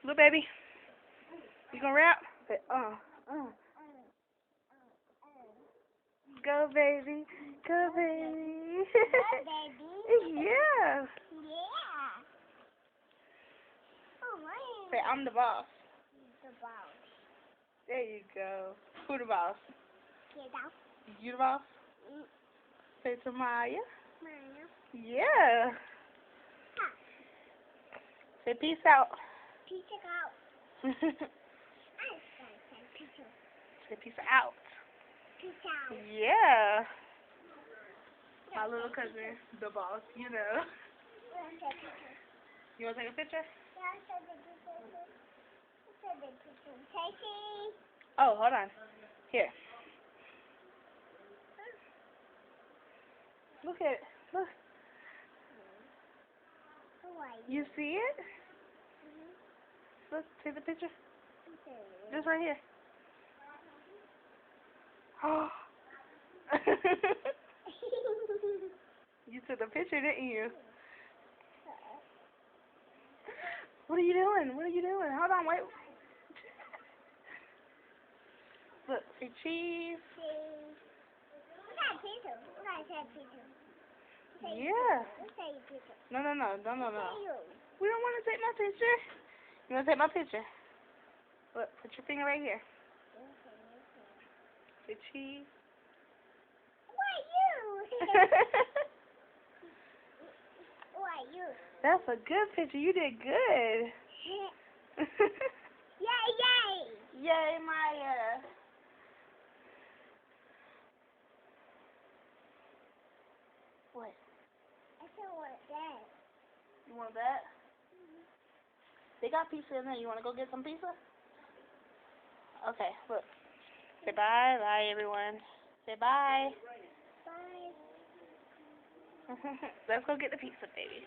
Look, baby. You gonna rap? Say, Go, baby. Go, baby. Baby. Yeah. Yeah. Oh, man. Say, I'm the boss. The boss. There you go. Who the boss? Get out. You the boss? Say to Maya. Maya. Yeah. Ha. Say peace out. Peace out. I say peace out. Say peace out. Peace out. Yeah. My little cousin, the boss, you know. You want to take a picture? Oh, hold on. Here. Look at it. Look. You see it? Look, take the picture. Just right here. Oh. You took the picture, didn't you? What are you doing? What are you doing? Hold on, wait. Look, say cheese. Yeah. No. We don't want to take my picture. You want to take my picture? Look, put your finger right here. Say cheese. That's a good picture. You did good. Yay! Yay, Maya. What? I still want that. You want that? They got pizza in there. You want to go get some pizza? Okay, look. Say bye. Bye, everyone. Say bye. Bye. Let's go get the pizza, baby.